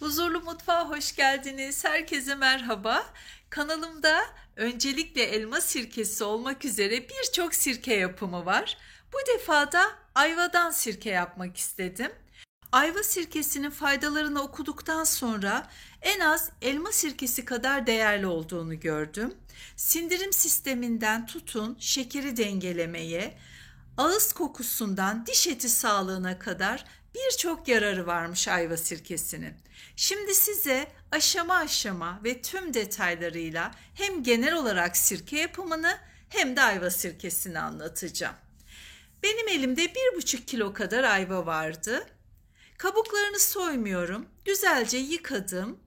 Huzurlu Mutfağa hoş geldiniz. Herkese merhaba. Kanalımda öncelikle elma sirkesi olmak üzere birçok sirke yapımı var. Bu defa da ayvadan sirke yapmak istedim. Ayva sirkesinin faydalarını okuduktan sonra en az elma sirkesi kadar değerli olduğunu gördüm. Sindirim sisteminden tutun şekeri dengelemeye, ağız kokusundan diş eti sağlığına kadar birçok yararı varmış ayva sirkesinin. Şimdi size aşama aşama ve tüm detaylarıyla hem genel olarak sirke yapımını hem de ayva sirkesini anlatacağım. Benim elimde 1,5 kilo kadar ayva vardı. Kabuklarını soymuyorum. Güzelce yıkadım.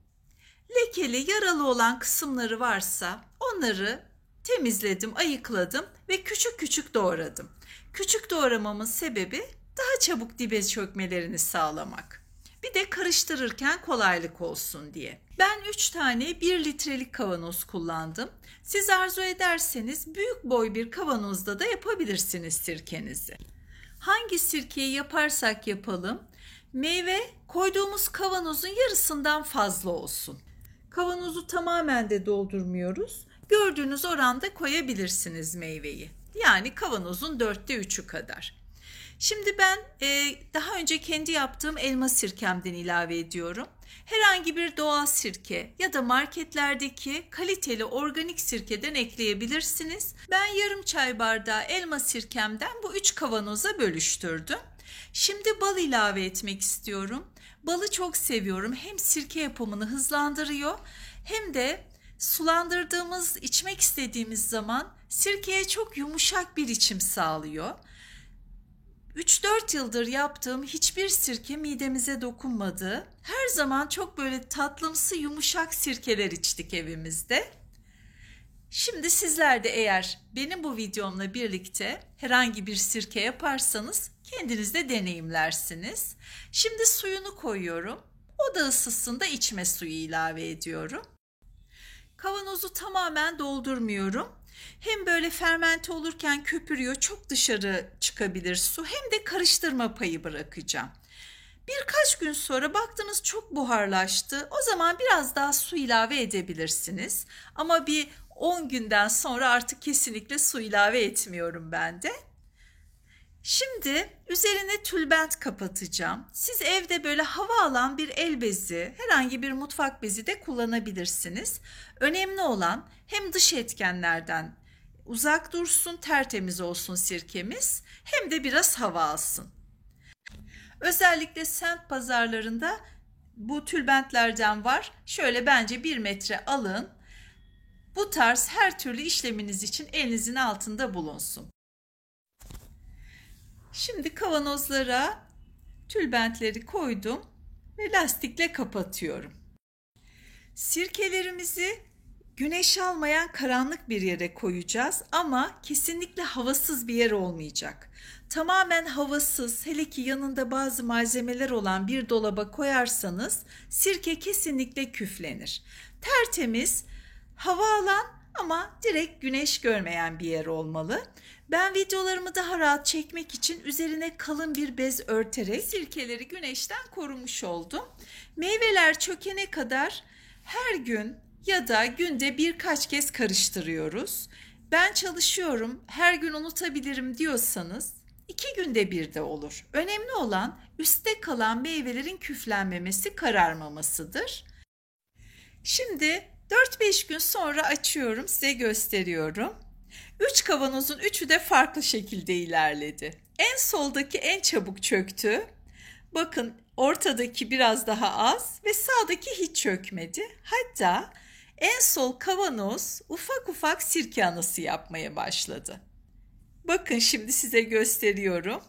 Lekeli, yaralı olan kısımları varsa onları temizledim, ayıkladım ve küçük küçük doğradım. Küçük doğramamın sebebi daha çabuk dibe çökmelerini sağlamak. Bir de karıştırırken kolaylık olsun diye. Ben 3 tane 1 litrelik kavanoz kullandım. Siz arzu ederseniz büyük boy bir kavanozda da yapabilirsiniz sirkenizi. Hangi sirkeyi yaparsak yapalım, meyve koyduğumuz kavanozun yarısından fazla olsun. Kavanozu tamamen de doldurmuyoruz. Gördüğünüz oranda koyabilirsiniz meyveyi. Yani kavanozun 3'ü kadar. Şimdi ben daha önce kendi yaptığım elma sirkemden ilave ediyorum. Herhangi bir doğal sirke ya da marketlerdeki kaliteli organik sirkeden ekleyebilirsiniz. Ben yarım çay bardağı elma sirkemden bu 3 kavanoza bölüştürdüm. Şimdi bal ilave etmek istiyorum. Balı çok seviyorum. Hem sirke yapımını hızlandırıyor hem de sulandırdığımız, içmek istediğimiz zaman sirkeye çok yumuşak bir içim sağlıyor. 3-4 yıldır yaptığım hiçbir sirke midemize dokunmadı. Her zaman çok böyle tatlımsı yumuşak sirkeler içtik evimizde. Şimdi sizler de eğer benim bu videomla birlikte herhangi bir sirke yaparsanız kendiniz de deneyimlersiniz. Şimdi suyunu koyuyorum. O da ısısın da içme suyu ilave ediyorum. Kavanozu tamamen doldurmuyorum. Hem böyle fermente olurken köpürüyor, çok dışarı çıkabilir su, hem de karıştırma payı bırakacağım. Birkaç gün sonra baktınız çok buharlaştı. O zaman biraz daha su ilave edebilirsiniz. Ama bir 10 günden sonra artık kesinlikle su ilave etmiyorum ben de. Şimdi üzerine tülbent kapatacağım. Siz evde böyle hava alan bir el bezi, herhangi bir mutfak bezi de kullanabilirsiniz. Önemli olan hem dış etkenlerden uzak dursun, tertemiz olsun sirkemiz, hem de biraz hava alsın. Özellikle semt pazarlarında bu tülbentlerden var. Şöyle bence 1 metre alın. Bu tarz her türlü işleminiz için elinizin altında bulunsun. Şimdi kavanozlara tülbentleri koydum ve lastikle kapatıyorum. Sirkelerimizi güneş almayan karanlık bir yere koyacağız ama kesinlikle havasız bir yer olmayacak. Tamamen havasız, hele ki yanında bazı malzemeler olan bir dolaba koyarsanız sirke kesinlikle küflenir. Tertemiz, hava alan ama direkt güneş görmeyen bir yer olmalı. Ben videolarımı daha rahat çekmek için üzerine kalın bir bez örterek sirkeleri güneşten korumuş oldum. Meyveler çökene kadar her gün ya da günde birkaç kez karıştırıyoruz. Ben çalışıyorum, her gün unutabilirim diyorsanız 2 günde bir de olur. Önemli olan üstte kalan meyvelerin küflenmemesi, kararmamasıdır. Şimdi 4-5 gün sonra açıyorum, size gösteriyorum. 3 kavanozun 3'ü de farklı şekilde ilerledi. En soldaki en çabuk çöktü. Bakın ortadaki biraz daha az ve sağdaki hiç çökmedi. Hatta en sol kavanoz ufak ufak sirke anası yapmaya başladı. Bakın şimdi size gösteriyorum.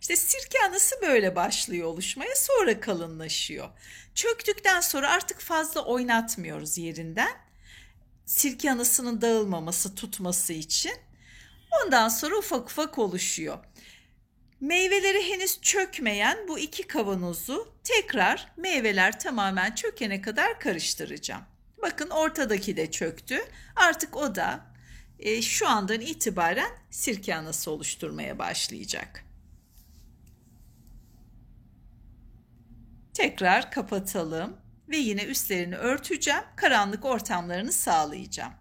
İşte sirke anası böyle başlıyor oluşmaya, sonra kalınlaşıyor. Çöktükten sonra artık fazla oynatmıyoruz yerinden. Sirke anasının dağılmaması, tutması için. Ondan sonra ufak ufak oluşuyor. Meyveleri henüz çökmeyen bu 2 kavanozu tekrar meyveler tamamen çökene kadar karıştıracağım. Bakın ortadaki de çöktü. Artık o da şu andan itibaren sirke anası oluşturmaya başlayacak. Tekrar kapatalım ve yine üstlerini örteceğim. Karanlık ortamlarını sağlayacağım.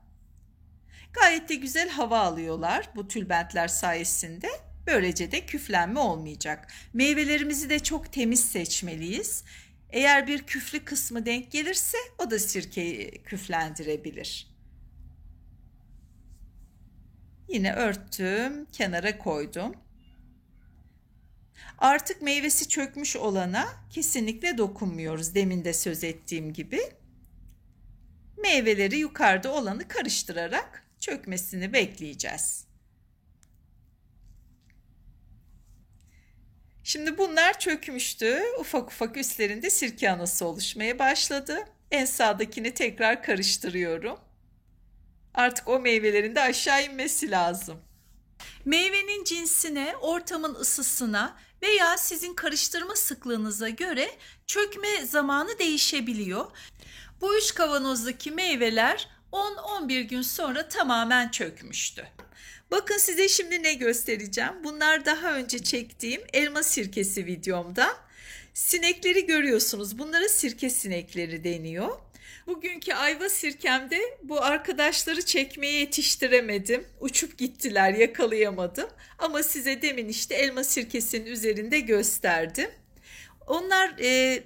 Gayet de güzel hava alıyorlar bu tülbentler sayesinde. Böylece de küflenme olmayacak. Meyvelerimizi de çok temiz seçmeliyiz. Eğer bir küflü kısmı denk gelirse o da sirkeyi küflendirebilir. Yine örttüm, kenara koydum. Artık meyvesi çökmüş olana kesinlikle dokunmuyoruz. Demin de söz ettiğim gibi. Meyveleri yukarıda olanı karıştırarak çökmesini bekleyeceğiz. Şimdi bunlar çökmüştü. Ufak ufak üstlerinde sirke anası oluşmaya başladı. En sağdakini tekrar karıştırıyorum. Artık o meyvelerin de aşağı inmesi lazım. Meyvenin cinsine, ortamın ısısına veya sizin karıştırma sıklığınıza göre çökme zamanı değişebiliyor. Bu 3 kavanozdaki meyveler 10-11 gün sonra tamamen çökmüştü. Bakın size şimdi ne göstereceğim. Bunlar daha önce çektiğim elma sirkesi videomdan. Sinekleri görüyorsunuz. Bunlara sirke sinekleri deniyor. Bugünkü ayva sirkemde bu arkadaşları çekmeye yetiştiremedim. Uçup gittiler, yakalayamadım. Ama size demin işte elma sirkesinin üzerinde gösterdim. Onlar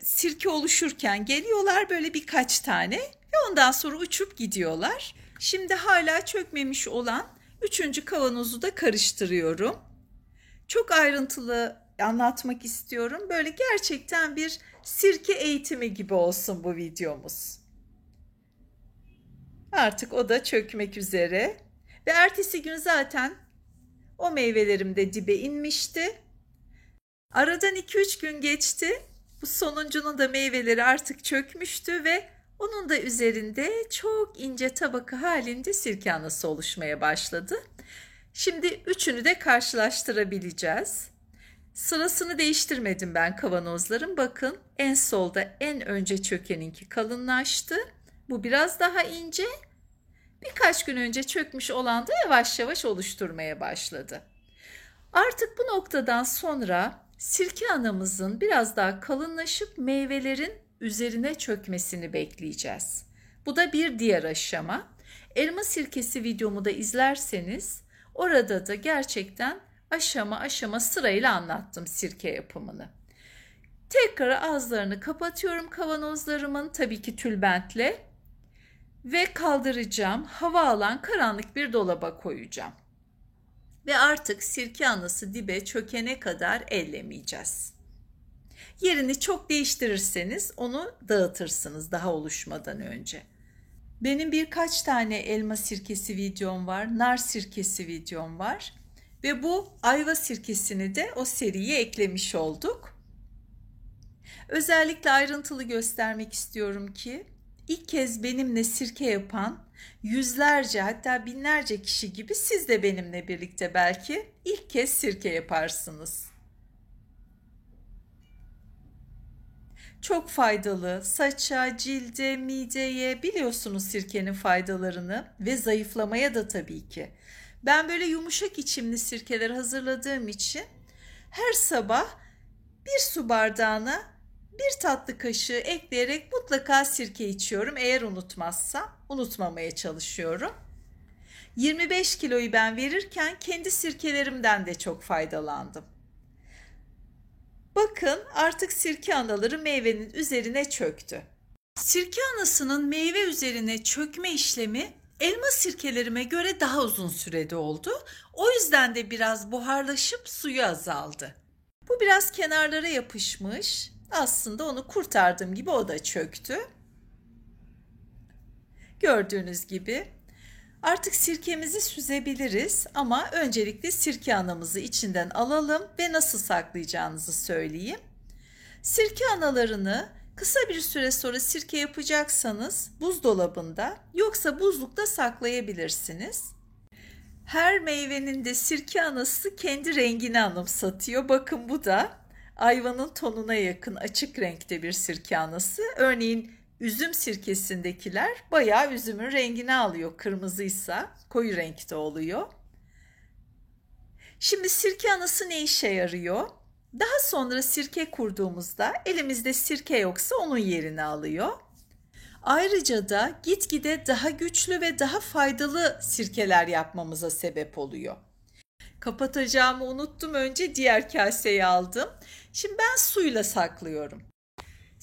sirke oluşurken geliyorlar böyle birkaç tane ve ondan sonra uçup gidiyorlar. Şimdi hala çökmemiş olan 3. kavanozu da karıştırıyorum. Çok ayrıntılı anlatmak istiyorum. Böyle gerçekten bir sirke eğitimi gibi olsun bu videomuz. Artık o da çökmek üzere. Ve ertesi gün zaten o meyvelerim de dibe inmişti. Aradan 2-3 gün geçti. Bu sonuncunun da meyveleri artık çökmüştü ve onun da üzerinde çok ince tabaka halinde sirke anası oluşmaya başladı. Şimdi üçünü de karşılaştırabileceğiz. Sırasını değiştirmedim ben kavanozların. Bakın en solda en önce çökeninki kalınlaştı. Bu biraz daha ince. Birkaç gün önce çökmüş olan da yavaş yavaş oluşturmaya başladı. Artık bu noktadan sonra sirke anamızın biraz daha kalınlaşıp meyvelerin üzerine çökmesini bekleyeceğiz. Bu da bir diğer aşama. Elma sirkesi videomu da izlerseniz orada da gerçekten aşama aşama sırayla anlattım sirke yapımını. Tekrar ağızlarını kapatıyorum kavanozlarımın, tabii ki tülbentle ve kaldıracağım. Hava alan karanlık bir dolaba koyacağım. Ve artık sirke anası dibe çökene kadar ellemeyeceğiz. Yerini çok değiştirirseniz onu dağıtırsınız daha oluşmadan önce. Benim birkaç tane elma sirkesi videom var, nar sirkesi videom var ve bu ayva sirkesini de o seriye eklemiş olduk. Özellikle ayrıntılı göstermek istiyorum ki ilk kez benimle sirke yapan yüzlerce hatta binlerce kişi gibi siz de benimle birlikte belki ilk kez sirke yaparsınız. Çok faydalı, saça, cilde, mideye, biliyorsunuz sirkenin faydalarını ve zayıflamaya da tabii ki. Ben böyle yumuşak içimli sirkeler hazırladığım için her sabah bir su bardağına 1 tatlı kaşığı ekleyerek mutlaka sirke içiyorum. Eğer unutmazsam, unutmamaya çalışıyorum. 25 kiloyu ben verirken kendi sirkelerimden de çok faydalandım. Bakın artık sirke anaları meyvenin üzerine çöktü. Sirke anasının meyve üzerine çökme işlemi elma sirkelerime göre daha uzun sürede oldu. O yüzden de biraz buharlaşıp suyu azaldı. Bu biraz kenarlara yapışmış. Aslında onu kurtardığım gibi o da çöktü. Gördüğünüz gibi artık sirkemizi süzebiliriz ama öncelikle sirke anamızı içinden alalım ve nasıl saklayacağınızı söyleyeyim. Sirke analarını kısa bir süre sonra sirke yapacaksanız buzdolabında yoksa buzlukta saklayabilirsiniz. Her meyvenin de sirke anası kendi rengini anımsatıyor. Bakın bu da ayvanın tonuna yakın açık renkte bir sirke anası. Örneğin üzüm sirkesindekiler bayağı üzümün rengini alıyor. Kırmızıysa koyu renkte oluyor. Şimdi sirke anası ne işe yarıyor? Daha sonra sirke kurduğumuzda elimizde sirke yoksa onun yerini alıyor. Ayrıca da gitgide daha güçlü ve daha faydalı sirkeler yapmamıza sebep oluyor. Kapatacağımı unuttum, önce diğer kaseyi aldım. Şimdi ben suyla saklıyorum.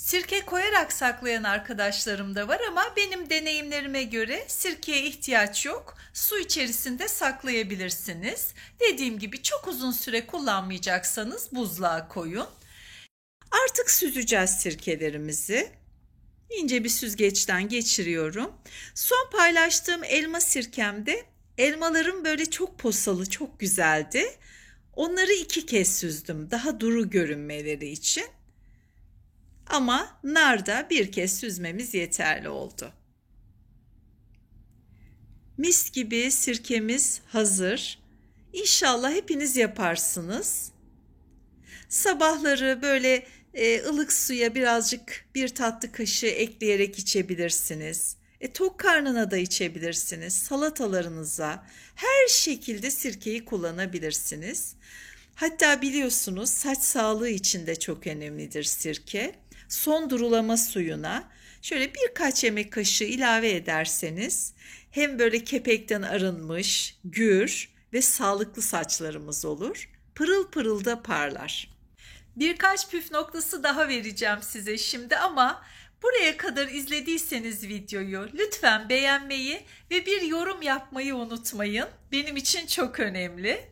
Sirke koyarak saklayan arkadaşlarım da var ama benim deneyimlerime göre sirkeye ihtiyaç yok. Su içerisinde saklayabilirsiniz. Dediğim gibi çok uzun süre kullanmayacaksanız buzluğa koyun. Artık süzeceğiz sirkelerimizi. İnce bir süzgeçten geçiriyorum. Son paylaştığım elma sirkemde elmalarım böyle çok posalı, çok güzeldi. Onları 2 kez süzdüm daha duru görünmeleri için. Ama narda 1 kez süzmemiz yeterli oldu. Mis gibi sirkemiz hazır. İnşallah hepiniz yaparsınız. Sabahları böyle ılık suya birazcık 1 tatlı kaşığı ekleyerek içebilirsiniz. Tok karnına da içebilirsiniz. Salatalarınıza her şekilde sirkeyi kullanabilirsiniz. Hatta biliyorsunuz saç sağlığı için de çok önemlidir sirke. Son durulama suyuna şöyle birkaç yemek kaşığı ilave ederseniz hem böyle kepekten arınmış, gür ve sağlıklı saçlarımız olur. Pırıl pırıl da parlar. Birkaç püf noktası daha vereceğim size şimdi ama buraya kadar izlediyseniz videoyu lütfen beğenmeyi ve bir yorum yapmayı unutmayın. Benim için çok önemli.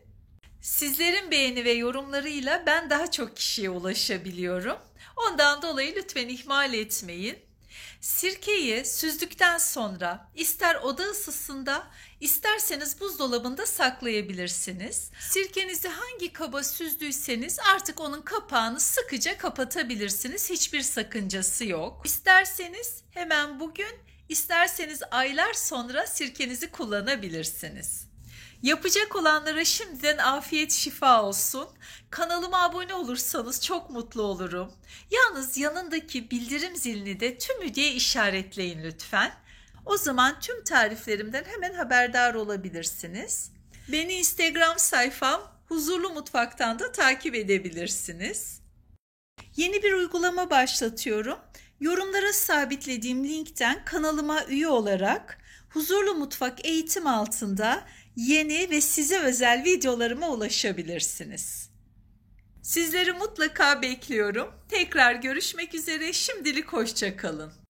Sizlerin beğeni ve yorumlarıyla ben daha çok kişiye ulaşabiliyorum. Ondan dolayı lütfen ihmal etmeyin. Sirkeyi süzdükten sonra ister oda ısısında, isterseniz buzdolabında saklayabilirsiniz. Sirkenizi hangi kaba süzdüyseniz artık onun kapağını sıkıca kapatabilirsiniz. Hiçbir sakıncası yok. İsterseniz hemen bugün, isterseniz aylar sonra sirkenizi kullanabilirsiniz. Yapacak olanlara şimdiden afiyet şifa olsun. Kanalıma abone olursanız çok mutlu olurum. Yalnız yanındaki bildirim zilini de tümü diye işaretleyin lütfen. O zaman tüm tariflerimden hemen haberdar olabilirsiniz. Beni Instagram sayfam Huzurlu Mutfak'tan da takip edebilirsiniz. Yeni bir uygulama başlatıyorum. Yorumlara sabitlediğim linkten kanalıma üye olarak Huzurlu Mutfak eğitim altında yeni ve size özel videolarıma ulaşabilirsiniz. Sizleri mutlaka bekliyorum. Tekrar görüşmek üzere. Şimdilik hoşça kalın.